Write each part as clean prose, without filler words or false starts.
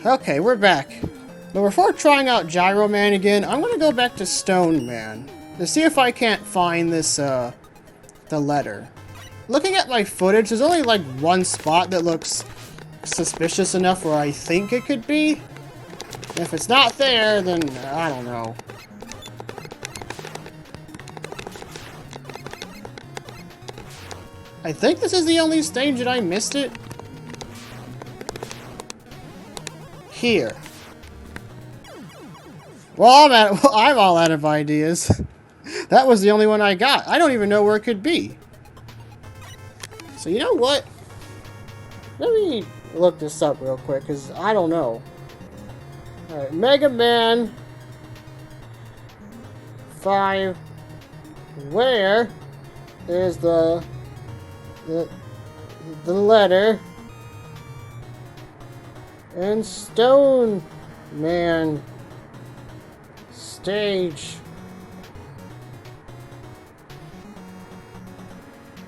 Okay, we're back. But before trying out Gyro Man again, I'm gonna go back to Stone Man to see if I can't find this, the letter. Looking at my footage, there's only like one spot that looks suspicious enough where I think it could be. And if it's not there, then I don't know. I think this is the only stage that I missed it. Here. Well, I'm all out of ideas. That was the only one I got. I don't even know where it could be. So you know what? Let me look this up real quick, because I don't know. Alright, Mega Man 5. Where is the letter? And Stone Man stage.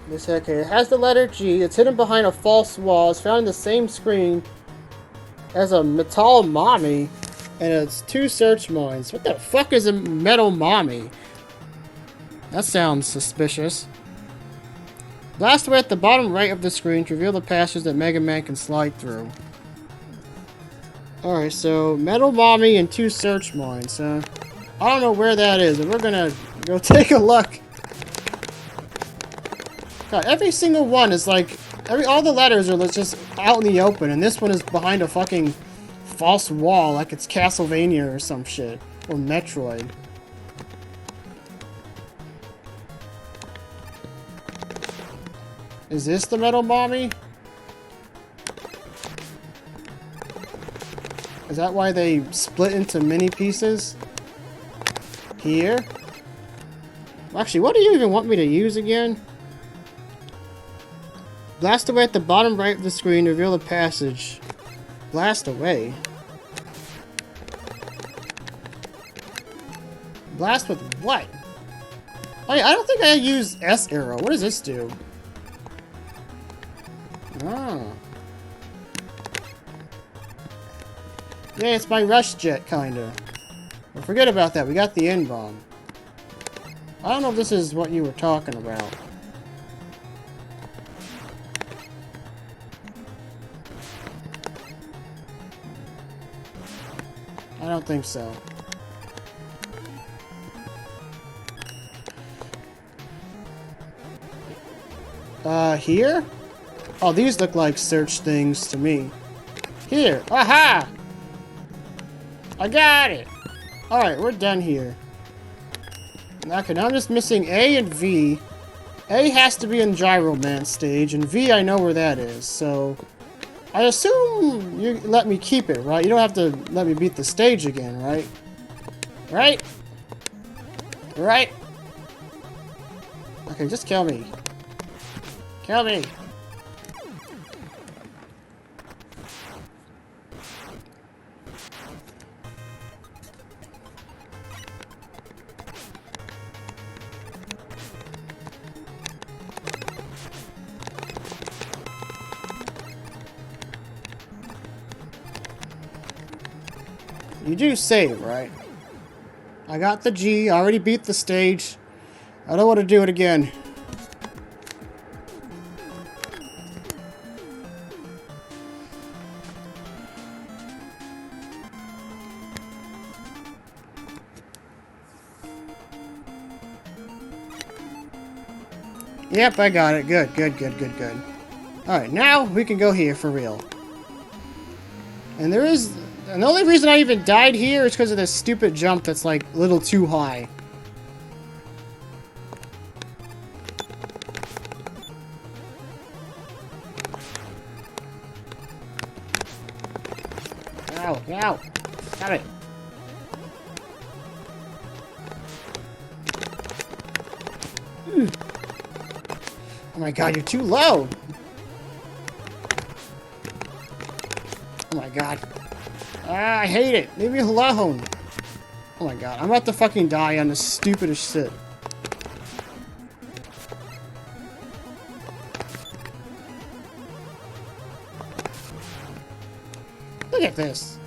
This, okay, it has the letter G. It's hidden behind a false wall. It's found in the same screen as a metal mommy. And it's 2 search mines. What the fuck is a metal mommy? That sounds suspicious. Blast away at the bottom right of the screen to reveal the passage that Mega Man can slide through. Alright, so metal mommy and 2 search mines. I don't know where that is, but we're gonna go take a look. God, every single one is like, all the letters are just out in the open, and this one is behind a fucking false wall, like it's Castlevania or some shit, or Metroid. Is this the metal mommy? Is that why they split into mini pieces? Here? Actually, what do you even want me to use again? Blast away at the bottom right of the screen to reveal the passage. Blast away? Blast with what? Oh yeah, I don't think I use S arrow. What does this do? Oh. Yeah, it's my rush jet, kinda. Well, forget about that. We got the N-bomb. I don't know if this is what you were talking about. I don't think so. Here? Oh, these look like search things to me. Here! Aha! I got it! Alright, we're done here. Okay, now I'm just missing A and V. A has to be in Gyro Man stage, and V I know where that is, so... I assume you let me keep it, right? You don't have to let me beat the stage again, right? Right? Right? Okay, just kill me. Kill me! You do save, right? I got the G, I already beat the stage. I don't want to do it again. Yep, I got it. Good, good, good, good, good. Alright, now we can go here for real. And there is... And the only reason I even died here is because of this stupid jump that's like a little too high. Ow, ow. Stop it. Oh my god, you're too low! Oh my god. Ah, I hate it! Leave me alone! Oh my god, I'm about to fucking die on the stupidest shit. Look at this.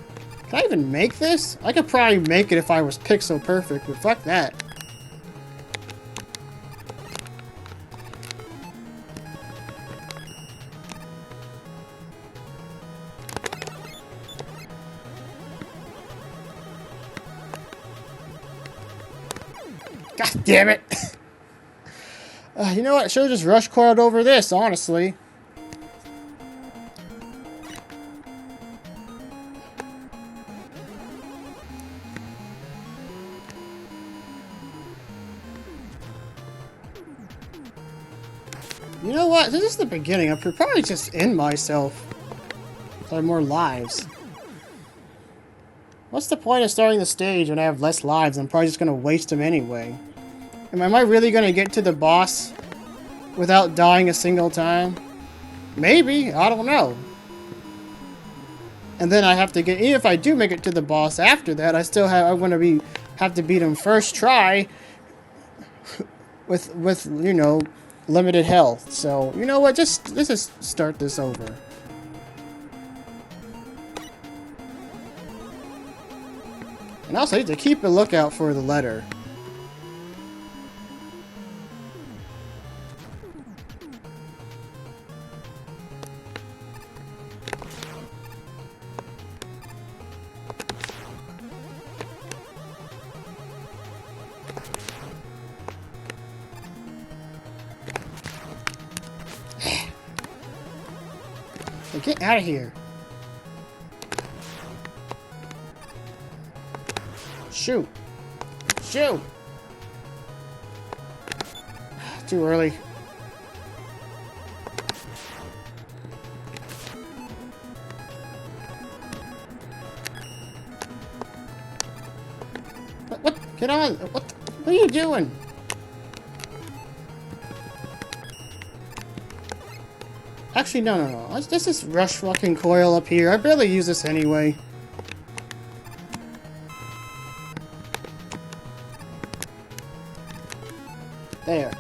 Can I even make this? I could probably make it if I was pixel perfect, but fuck that. God damn it! You know what? I should have just rush coiled over this, honestly. You know what? This is the beginning. I could probably just end myself. So I have more lives. What's the point of starting the stage when I have less lives? I'm probably just going to waste them anyway. Am I really going to get to the boss without dying a single time? Maybe. I don't know. And then I have to get... Even if I do make it to the boss after that, I still have... I'm going to have to beat him first try with you know, limited health. So, you know what? Let's just start this over. And also, I need to keep a lookout for the letter. Hey, get out of here. Shoot. Shoot. Too early. What? Get on. What are you doing? Actually, no. Let's just rush fucking coil up here. I barely use this anyway. There.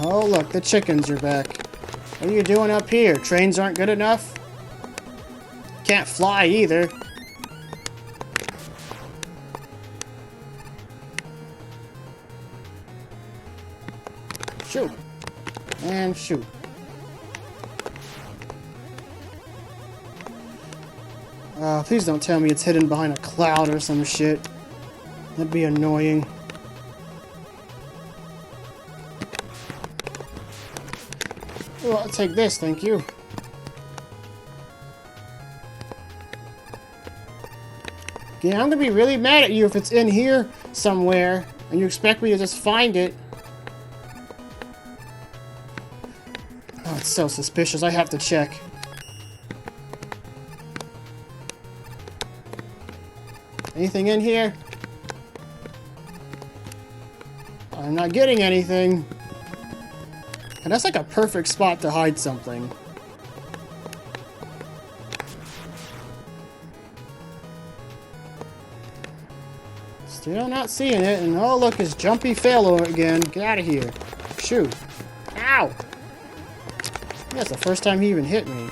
Oh, look, the chickens are back. What are you doing up here? Trains aren't good enough? Can't fly either. Shoot. And shoot. Please don't tell me it's hidden behind a cloud or some shit. That'd be annoying. Oh, I'll take this, thank you. Yeah, I'm gonna be really mad at you if it's in here somewhere and you expect me to just find it. Oh, it's so suspicious. I have to check. Anything in here? I'm not getting anything. And that's like a perfect spot to hide something. Still not seeing it, and oh look, it's Jumpy Failure again. Get out of here. Shoot. Ow! That's the first time he even hit me.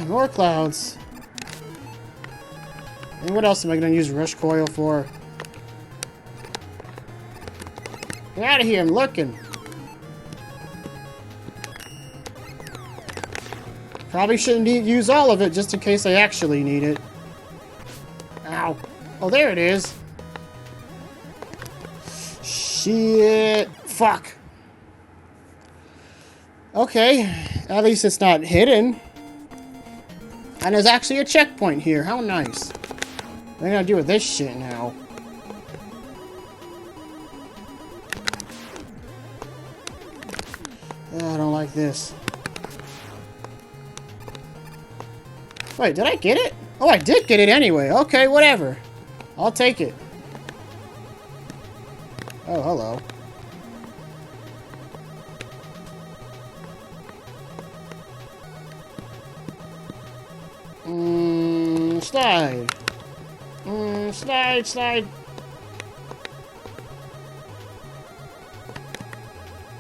More clouds. And what else am I going to use Rush Coil for? Get out of here, I'm looking. Probably shouldn't use all of it just in case I actually need it. Ow. Oh, there it is. Shit. Fuck. Okay. At least it's not hidden. And there's actually a checkpoint here. How nice. What am I gonna do with this shit now? Oh, I don't like this. Wait, did I get it? Oh, I did get it anyway. Okay, whatever. I'll take it. Oh, hello. slide. Slide, slide.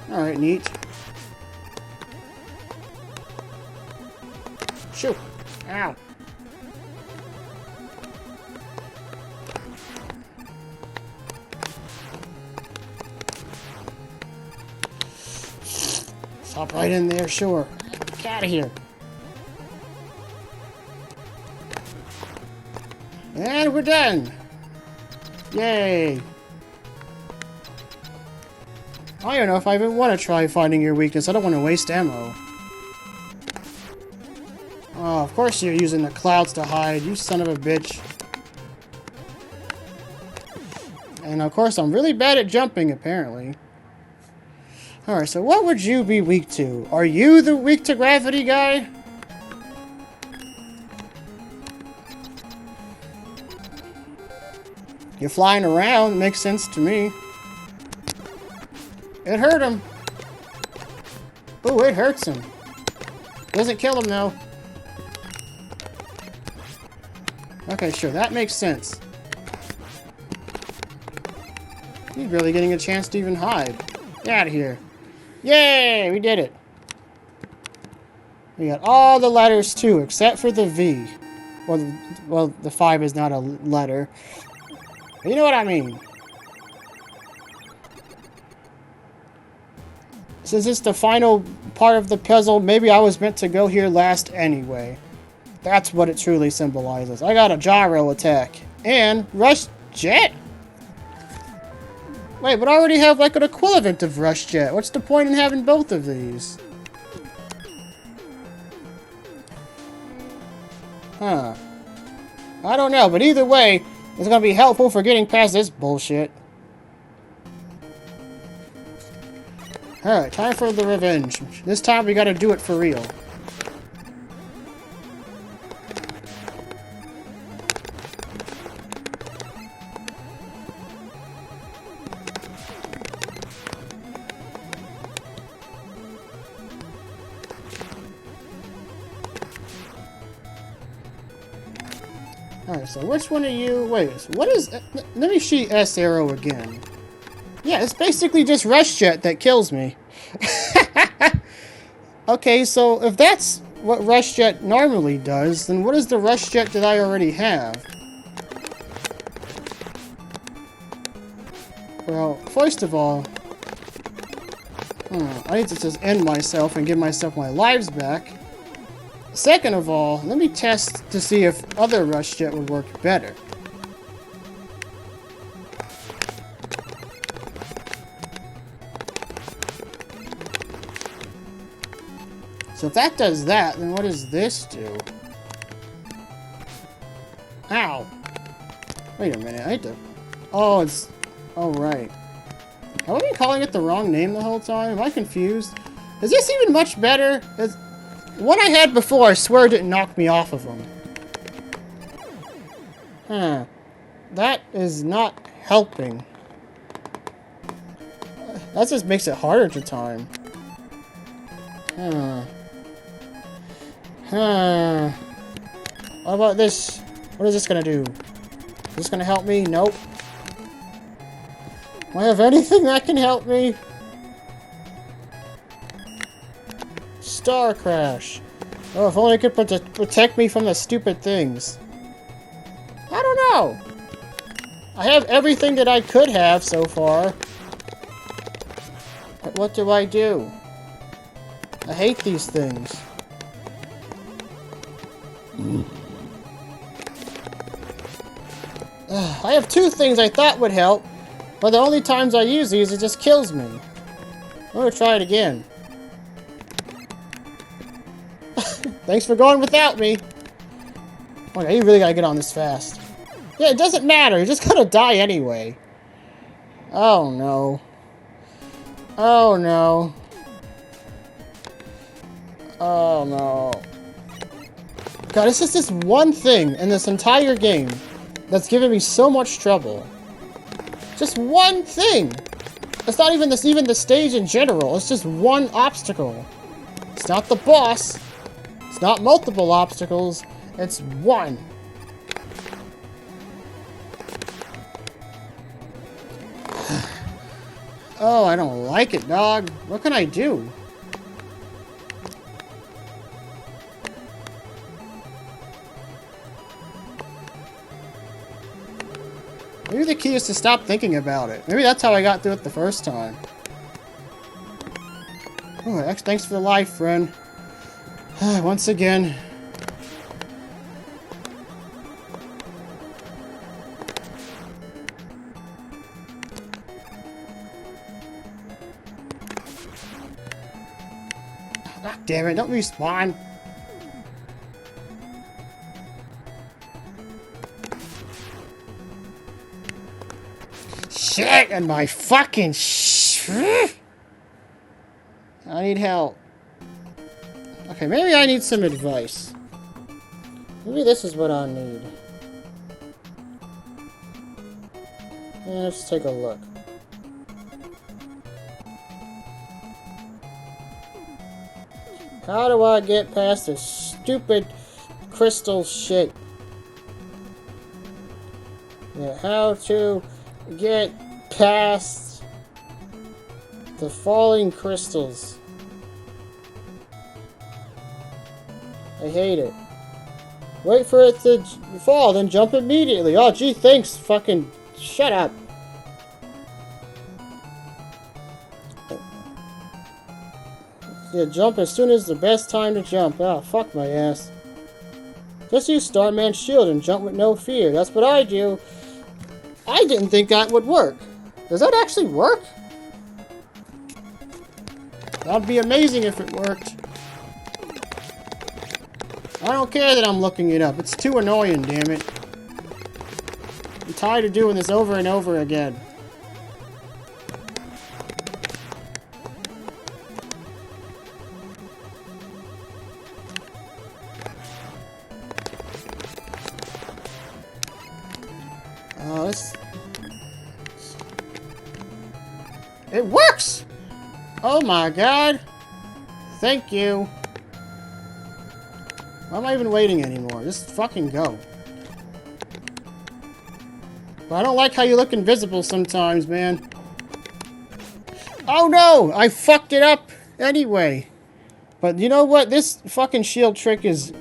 Alright, neat. Shoot. Ow. Stop right in there, sure. Get out of here. And we're done. Yay. I don't know if I even want to try finding your weakness. I don't want to waste ammo. Oh, of course you're using the clouds to hide, you son of a bitch. And of course I'm really bad at jumping, apparently. Alright, so what would you be weak to? Are you the weak to gravity guy? You're flying around, makes sense to me. It hurt him. Ooh, it hurts him. Doesn't kill him though. Okay, sure, that makes sense. He's barely getting a chance to even hide. Get out of here. Yay, we did it. We got all the letters too, except for the V. Well, the 5 is not a letter. But you know what I mean. Since it's the final part of the puzzle, maybe I was meant to go here last anyway. That's what it truly symbolizes. I got a gyro attack. And rush jet? Wait, but I already have like an equivalent of rush jet. What's the point in having both of these? Huh. I don't know, but either way, it's gonna be helpful for getting past this bullshit. Alright, time for the revenge. This time we gotta do it for real. Alright, so which one are you? Wait, what is... Let me see S arrow again. Yeah, it's basically just rush jet that kills me. Okay, so if that's what rush jet normally does, then what is the rush jet that I already have? Well, first of all... I need to just end myself and give myself my lives back. Second of all, let me test to see if other rush jet would work better. So if that does that, then what does this do? Ow! Wait a minute, I hate to... Oh, it's... Oh, right. Have I been calling it the wrong name the whole time? Am I confused? Is this even much better? What I had before, I swear, didn't knock me off of them. Huh. That is not helping. That just makes it harder to time. What about this? What is this gonna do? Is this gonna help me? Nope. Do I have anything that can help me? Star Crash. Oh, if only it could protect me from the stupid things. I don't know. I have everything that I could have so far. But what do I do? I hate these things. I have 2 things I thought would help, but the only times I use these, it just kills me. I'm gonna try it again. Thanks for going without me. Okay, you really gotta get on this fast. Yeah, it doesn't matter. You're just gonna die anyway. Oh, no. Oh, no. Oh, no. God, it's just this one thing in this entire game that's giving me so much trouble. Just one thing. It's not even even the stage in general. It's just one obstacle. It's not the boss. It's not multiple obstacles. It's one. Oh, I don't like it, dog. What can I do? Maybe the key is to stop thinking about it. Maybe that's how I got through it the first time. Oh, thanks for the life, friend. Once again. Ah, damn it, don't respawn. Shit, and my fucking I need help. Okay, maybe I need some advice. Maybe this is what I need. Let's take a look. How do I get past this stupid crystal shit? Yeah, how to get past the falling crystals. I hate it. Wait for it to fall, then jump immediately. Oh, gee, thanks. Fucking shut up. Yeah, jump as soon as the best time to jump. Ah, fuck my ass. Just use Starman's shield and jump with no fear. That's what I do. I didn't think that would work. Does that actually work? That'd be amazing if it worked. I don't care that I'm looking it up. It's too annoying, damn it. I'm tired of doing this over and over again. It works! Oh my god! Thank you. Why am I even waiting anymore? Just fucking go. But I don't like how you look invisible sometimes, man. Oh no! I fucked it up anyway. But you know what? This fucking shield trick is...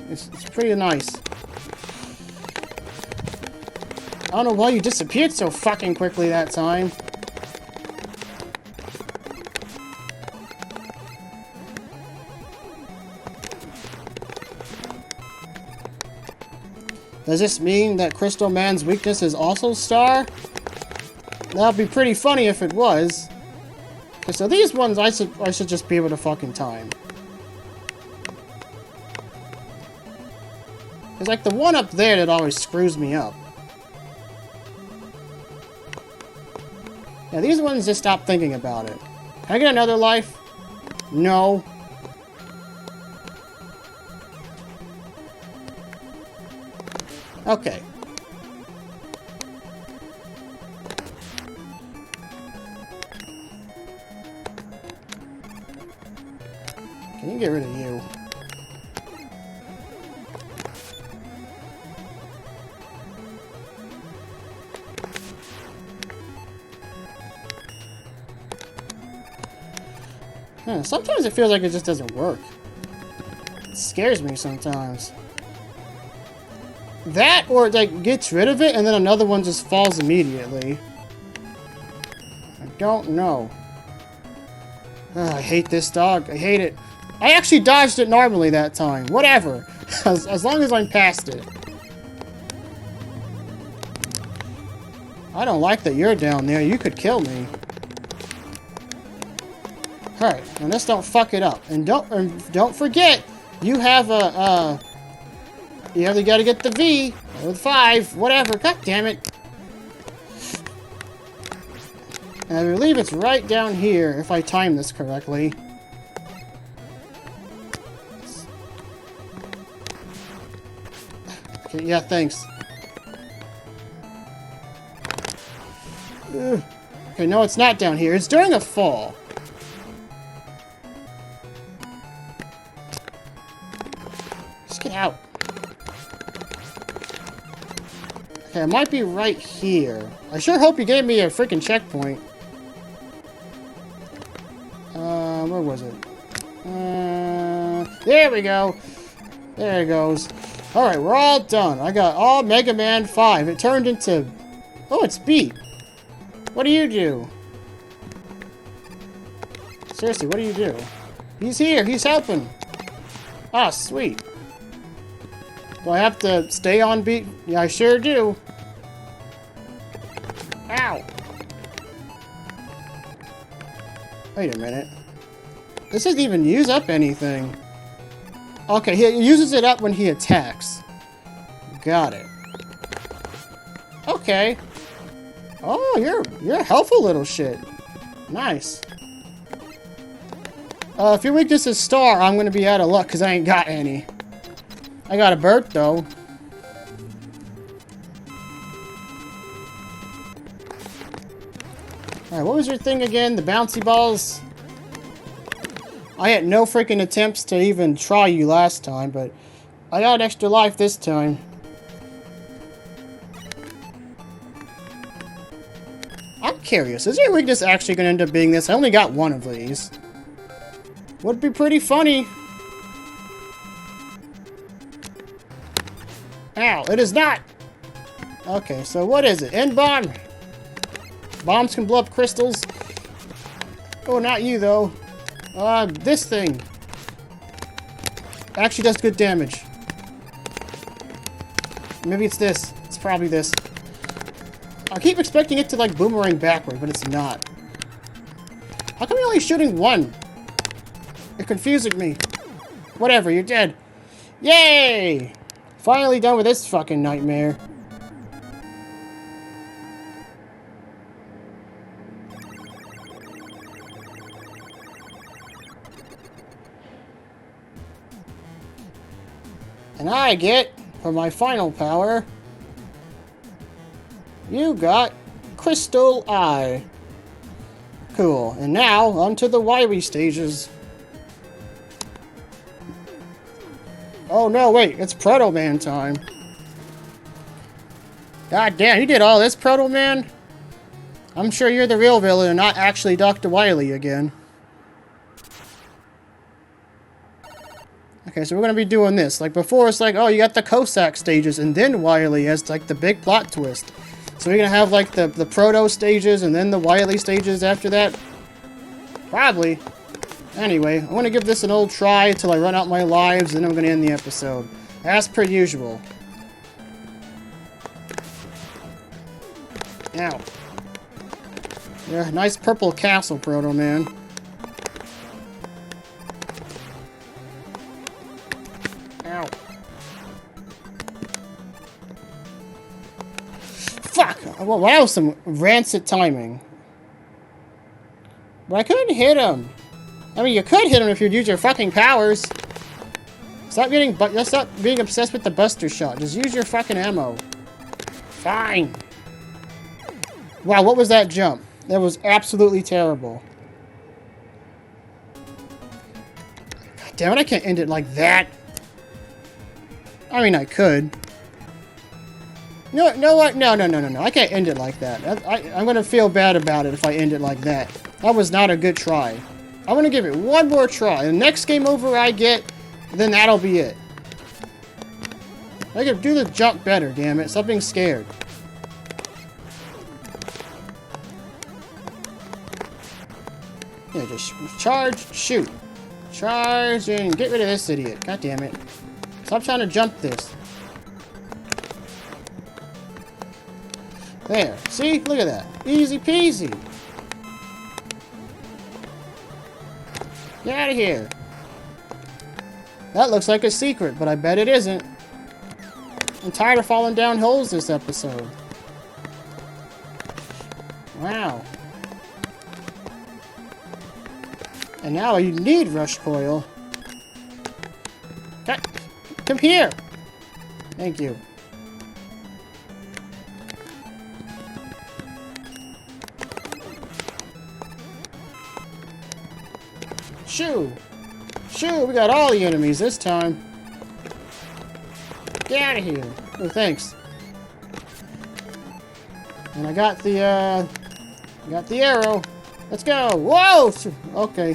It's pretty nice. I don't know why you disappeared so fucking quickly that time. Does this mean that Crystal Man's weakness is also Star? That'd be pretty funny if it was. Okay, so these ones I should just be able to fucking time. There's like the one up there that always screws me up. Yeah, these ones just stop thinking about it. Can I get another life? No. Okay. Can you get rid of you? Sometimes it feels like it just doesn't work. It scares me sometimes. That, or it like gets rid of it and then another one just falls immediately. I don't know. I hate this dog. I hate it. I actually dodged it normally that time. Whatever. As long as I'm past it. I don't like that you're down there. You could kill me. Alright, and let's don't fuck it up. And don't forget, you have a you either gotta get the V or the 5, whatever. God damn it. And I believe it's right down here if I time this correctly. Okay, yeah, thanks. Ugh. Okay, no, it's not down here. It's during a fall. Just get out. Okay, it might be right here. I sure hope you gave me a freaking checkpoint. There we go. There it goes. Alright, we're all done. I got all Mega Man 5. It turned into... Oh, it's Beat. What do you do? Seriously, what do you do? He's here. He's helping. Ah, sweet. Do I have to stay on Beat? Yeah, I sure do. Ow. Wait a minute. This doesn't even use up anything. Okay, he uses it up when he attacks. Got it. Okay. Oh, you're a helpful little shit. Nice. If your weakness is star, I'm gonna be out of luck because I ain't got any. I got a bird though. Alright, what was your thing again? The bouncy balls? I had no freaking attempts to even try you last time, but I got extra life this time. I'm curious, is your weakness actually going to end up being this? I only got one of these. Would be pretty funny. Ow, it is not! Okay, so what is it? N-bomb! Bombs can blow up crystals. Oh, not you, though. This thing. Actually does good damage. Maybe it's this. It's probably this. I keep expecting it to, like, boomerang backward, but it's not. How come you're only shooting one? You're confusing me. Whatever, you're dead. Yay! Finally done with this fucking nightmare. And I get, for my final power, you got Crystal Eye. Cool. And now, onto the Wily stages. Oh no, wait, it's Proto Man time. God damn, you did all this, Proto Man? I'm sure you're the real villain and not actually Dr. Wily again. Okay, so we're gonna be doing this. Like before, it's like, oh, you got the Cossack stages, and then Wily as like the big plot twist. So we're gonna have like the Proto stages, and then the Wily stages after that? Probably. Anyway, I'm gonna give this an old try until I run out my lives, and then I'm gonna end the episode. As per usual. Ow. Yeah, nice purple castle, Proto Man. Ow. Fuck! Well, that was some rancid timing. But I couldn't hit him. I mean, you could hit him if you'd use your fucking powers. Stop being obsessed with the Buster Shot. Just use your fucking ammo. Fine. Wow, what was that jump? That was absolutely terrible. God damn it, I can't end it like that. I mean, I could. No, what? No. I can't end it like that. I'm gonna feel bad about it if I end it like that. That was not a good try. I'm gonna give it one more try. The next game over I get, then that'll be it. I can do the jump better, damn it. Stop being scared. Yeah, just charge, shoot. Charge, and get rid of this idiot. God damn it. Stop trying to jump this. There. See? Look at that. Easy peasy. Get out of here. That looks like a secret, but I bet it isn't. I'm tired of falling down holes this episode. Wow. And now you need Rush Coil. Come here! Thank you. Shoo! Shoo! We got all the enemies this time. Get out of here! Oh, thanks. And I got the arrow. Let's go! Whoa! Okay.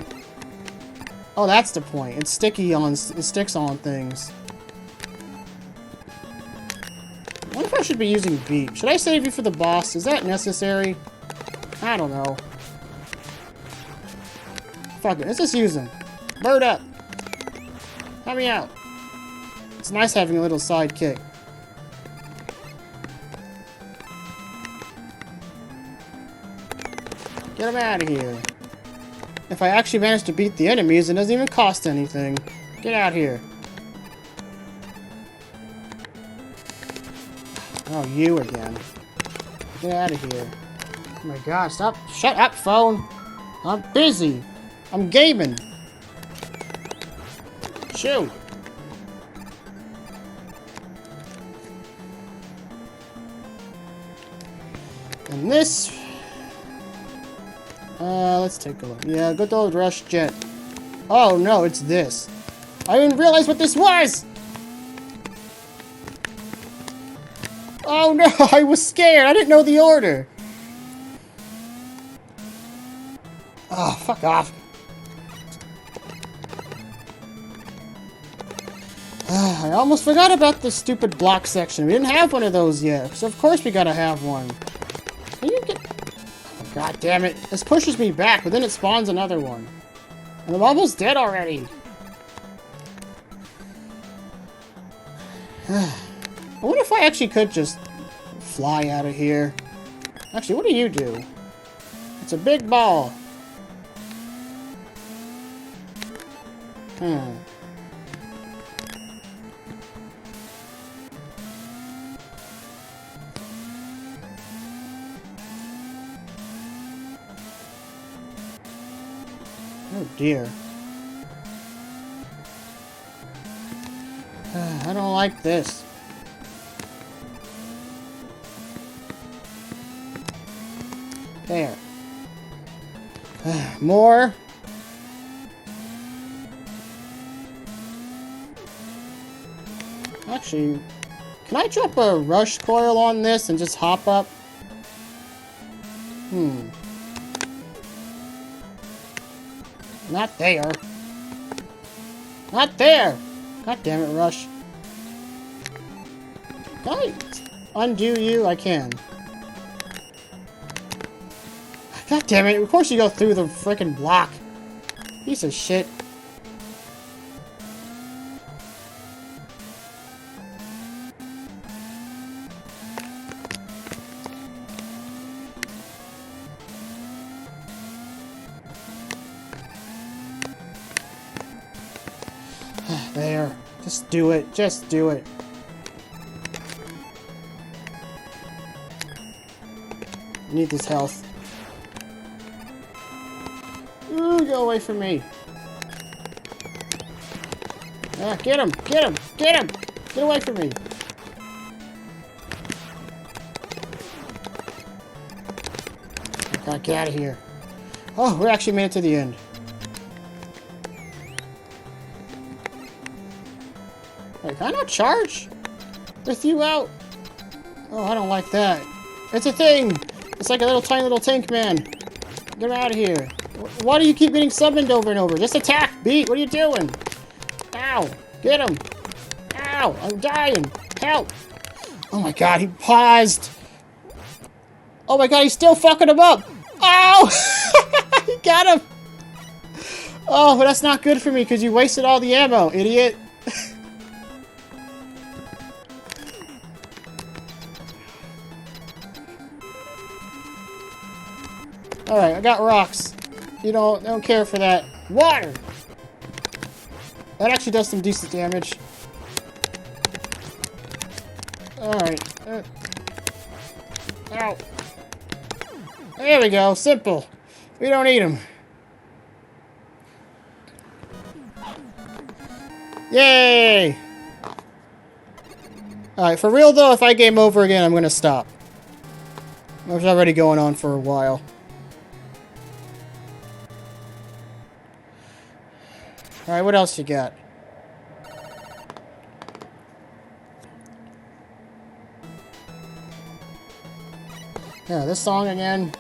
Oh, that's the point. It's sticky on... It sticks on things. I wonder if I should be using beet. Should I save you for the boss? Is that necessary? I don't know. Fuck it. Let's just use him. Bird up. Help me out. It's nice having a little sidekick. Get him out of here. If I actually manage to beat the enemies, it doesn't even cost anything. Get out here. Oh, you again. Get out of here. Oh my god, stop. Shut up, phone. I'm busy. I'm gaming. Shoot. And this... let's take a look. Yeah, good old Rush Jet. Oh no, it's this. I didn't realize what this was! Oh no, I was scared. I didn't know the order. Oh, fuck off. I almost forgot about the stupid block section. We didn't have one of those yet, so of course we gotta have one. Can you get... Oh, god damn it. This pushes me back, but then it spawns another one. And I'm almost dead already. I wonder if I actually could just fly out of here. Actually, what do you do? It's a big ball. Oh dear. I don't like this. There. More. Actually, can I drop a rush coil on this and just hop up? Not there. Not there! God damn it, Rush. Can I undo you? I can. God damn it, of course you go through the frickin' block. Piece of shit. There. Just do it. Just do it. I need this health. Ooh, go away from me. Ah, get him! Get him! Get him! Get away from me! God, get out of here. Oh, we actually made it to the end. Wait, can I not charge? With you out? Oh, I don't like that. It's a thing! It's like a little tiny little tank man. Get out of here. Why do you keep getting summoned over and over? Just attack! Beat! What are you doing? Ow! Get him! Ow! I'm dying! Help! Oh my god, he paused! Oh my god, he's still fucking him up! Ow! He got him! Oh, but that's not good for me because you wasted all the ammo, idiot! Alright, I got rocks. You don't care for that. Water! That actually does some decent damage. Alright. Ow. There we go. Simple. We don't need them. Yay! Alright, for real though, if I game over again, I'm gonna stop. It's already going on for a while. Alright, what else you got? Yeah, this song again.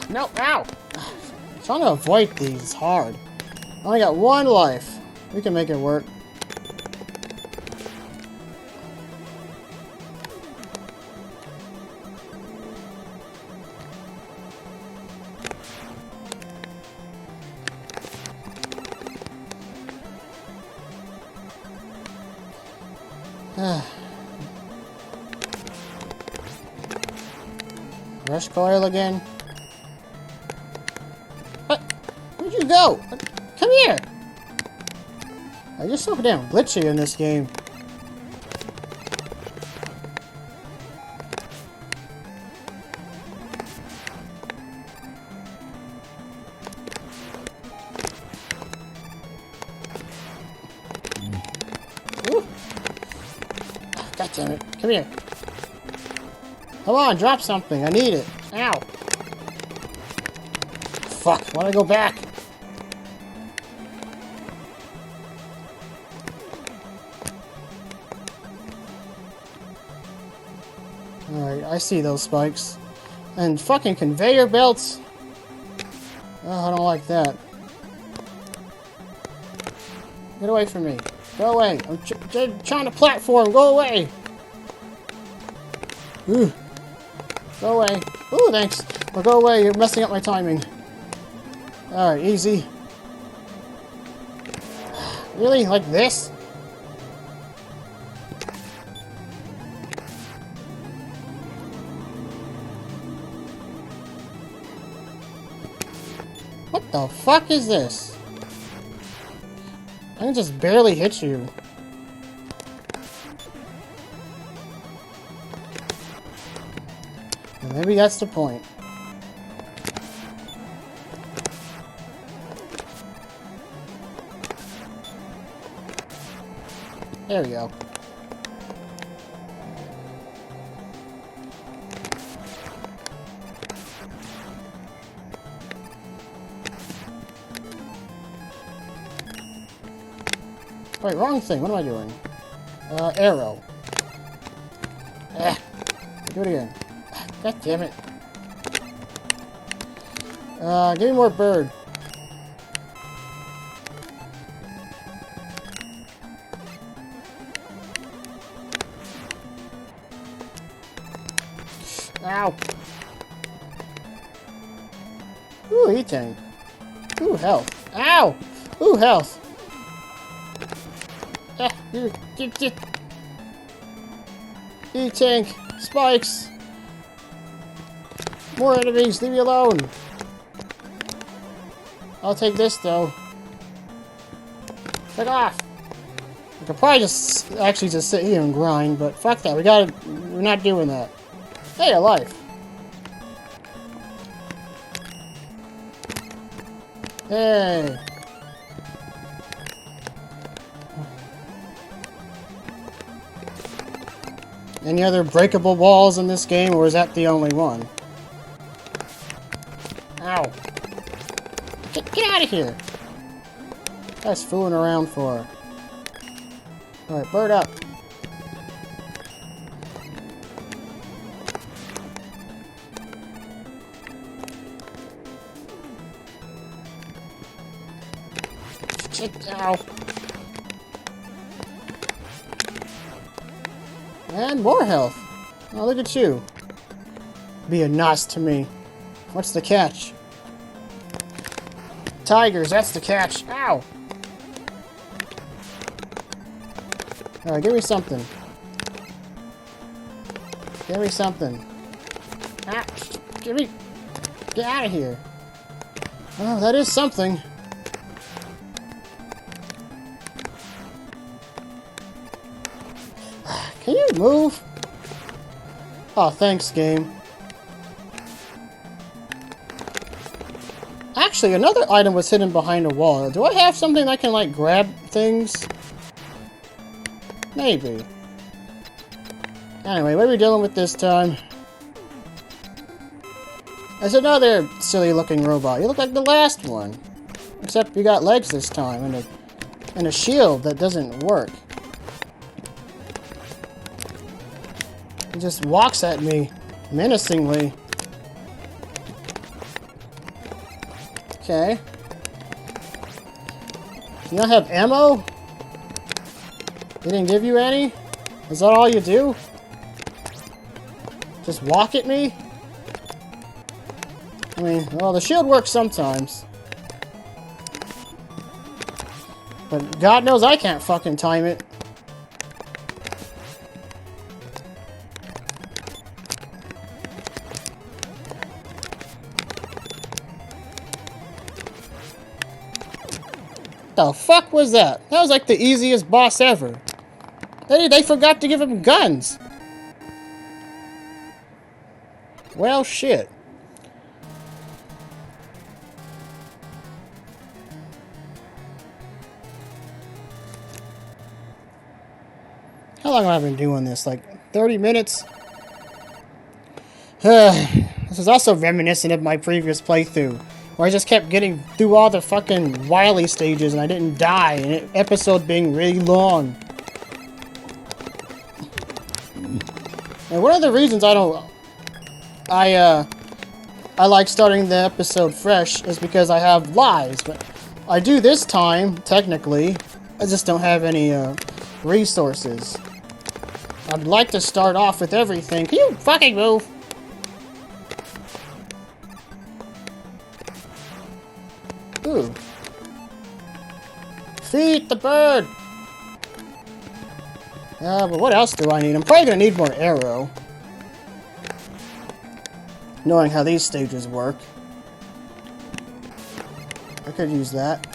No, ow! Trying to avoid these is hard. I only got one life. We can make it work. Rush coil again? What? Where'd you go? Come here! You're so damn glitchy in this game. Ooh. God damn it. Come here. Come on, drop something. I need it. Ow. Fuck, why'd I go back? Alright, I see those spikes. And fucking conveyor belts. Oh, I don't like that. Get away from me. Go away. I'm trying to platform. Go away. Ooh. Go away. Ooh, thanks. Well, go away. You're messing up my timing. Alright, easy. Really? Like this? What the fuck is this? I can just barely hit you. And maybe that's the point. There we go. Wait, wrong thing. What am I doing? Arrow. Do it again. God damn it. Give me more bird. Ow. Ooh, E-tank. Ooh, health. Ow! Ooh, health. E-tank. Spikes. More enemies. Leave me alone. I'll take this, though. Take off. I could probably just actually just sit here and grind, but fuck that. We're not doing that. Hey, a life. Hey. Any other breakable walls in this game, or is that the only one? Ow. Get out of here. That's fooling around for. Alright, bird up. Ow. And more health. Oh, look at you. Be a nos to me. What's the catch? Tigers, that's the catch. Ow. Alright, give me something. Give me something. Ah, give me... Get out of here. Oh, that is something. Can you move? Oh, thanks, game. Actually, another item was hidden behind a wall. Do I have something that can, like, grab things? Maybe. Anyway, what are we dealing with this time? There's another silly-looking robot. You look like the last one. Except you got legs this time, and a shield that doesn't work. He just walks at me menacingly. Okay. You don't have ammo? They didn't give you any? Is that all you do? Just walk at me? I mean, well, the shield works sometimes. But God knows I can't fucking time it. The fuck was that? That was like the easiest boss ever. They forgot to give him guns. Well, shit. How long have I been doing this? Like 30 minutes? This is also reminiscent of my previous playthrough, where I just kept getting through all the fucking Wily stages and I didn't die, and the episode being really long. And one of the reasons I like starting the episode fresh is because I have lives, but I do this time, technically. I just don't have any resources. I'd like to start off with everything. Can you fucking move? Ooh. Feed the bird! But what else do I need? I'm probably gonna need more arrow. Knowing how these stages work. I could use that.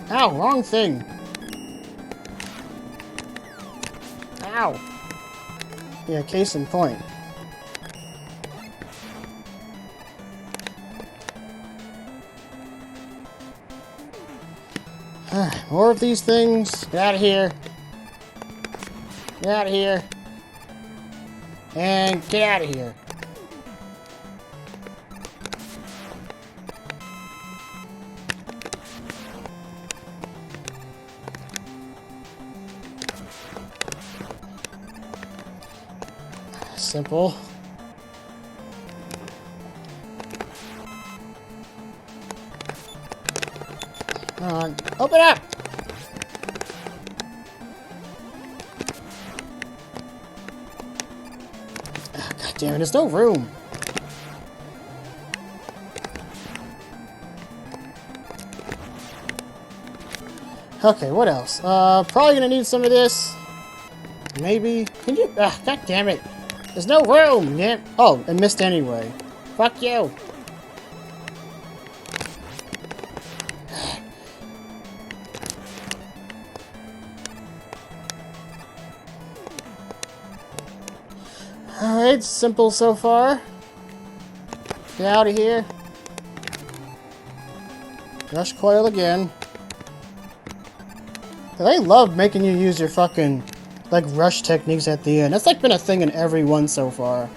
Ow, wrong thing. Ow. Yeah, case in point. More of these things. Get out of here. Get out of here. And get out of here. Simple. Come on, open up! Oh, God damn it, there's no room. Okay, what else? Probably gonna need some of this. Maybe. Can you? God damn it. There's no room! Yeah. Oh, I missed anyway. Fuck you! Alright, simple so far. Get out of here. Rush coil again. They love making you use your fucking, like, rush techniques at the end. That's like been a thing in every one so far.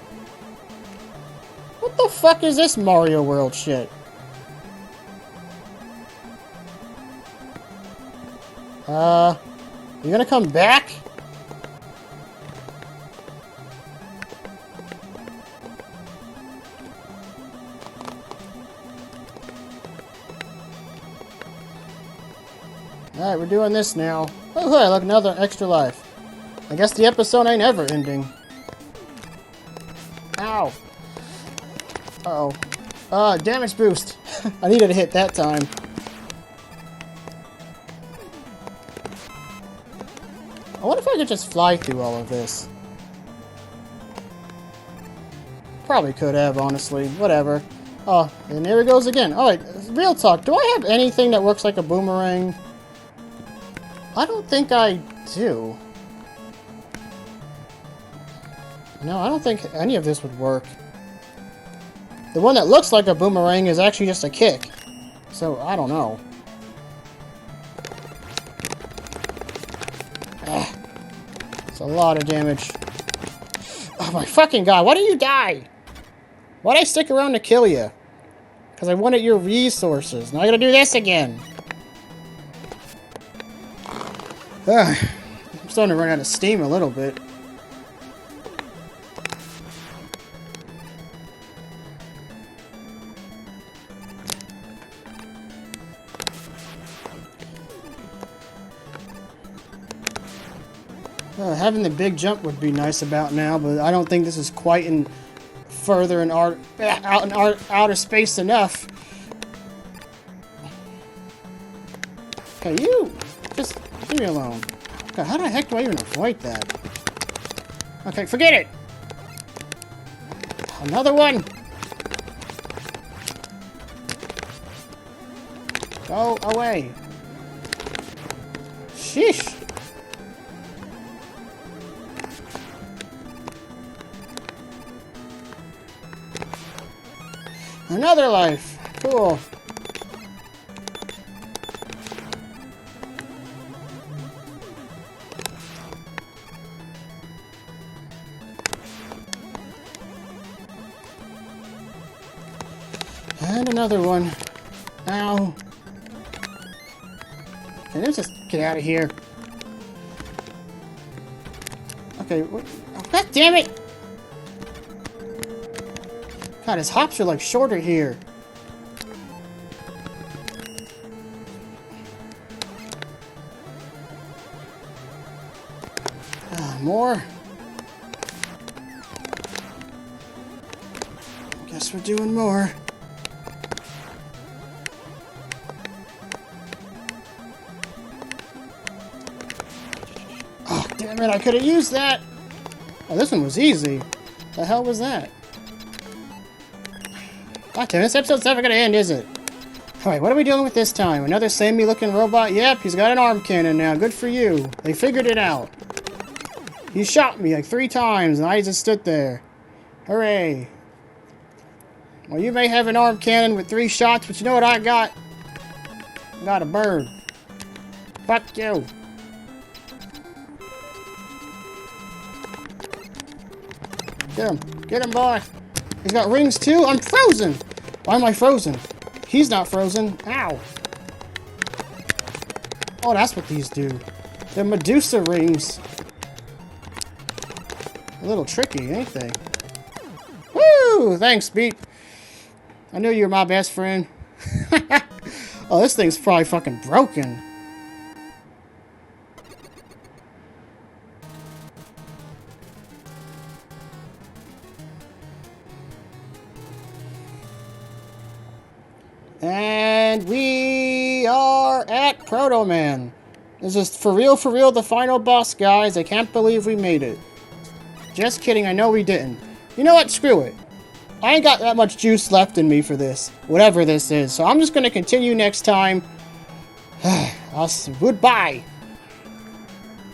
What the fuck is this Mario World shit? You gonna come back? Alright, we're doing this now. Oh, hey, look, another extra life. I guess the episode ain't ever ending. Ow. Uh-oh. Damage boost. I needed to hit that time. I wonder if I could just fly through all of this. Probably could have, honestly. Whatever. Oh, and there it goes again. Alright, real talk. Do I have anything that works like a boomerang? I don't think I do. No, I don't think any of this would work. The one that looks like a boomerang is actually just a kick. So, I don't know. It's a lot of damage. Oh my fucking god, why don't you die? Why'd I stick around to kill you? Because I wanted your resources. Now I gotta do this again. I'm starting to run out of steam a little bit. Having the big jump would be nice about now, but I don't think this is quite in further in outer space enough. Okay, you just leave me alone. Okay, how the heck do I even avoid that? Okay, forget it. Another one. Go away. Sheesh. Another life. Cool. And another one. Ow. Okay, let's just get out of here. Okay, oh, god damn it! God, his hops are like shorter here. More. Guess we're doing more. Oh, damn it, I could have used that. Oh, this one was easy. The hell was that? God damn it, this episode's never gonna end, is it? Alright, what are we dealing with this time? Another samey-looking robot? Yep, he's got an arm cannon now. Good for you. They figured it out. He shot me like 3 times, and I just stood there. Hooray. Well, you may have an arm cannon with 3 shots, but you know what I got? I got a bird. Fuck you. Get him. Get him, boy. He's got rings, too? I'm frozen. Why am I frozen? He's not frozen. Ow. Oh, that's what these do. They're Medusa rings. A little tricky, ain't they? Woo! Thanks, Beat. I knew you were my best friend. Oh, this thing's probably fucking broken. And we are at Proto Man. This is for real, the final boss, guys. I can't believe we made it. Just kidding, I know we didn't. You know what? Screw it. I ain't got that much juice left in me for this. Whatever this is. So I'm just going to continue next time. Goodbye.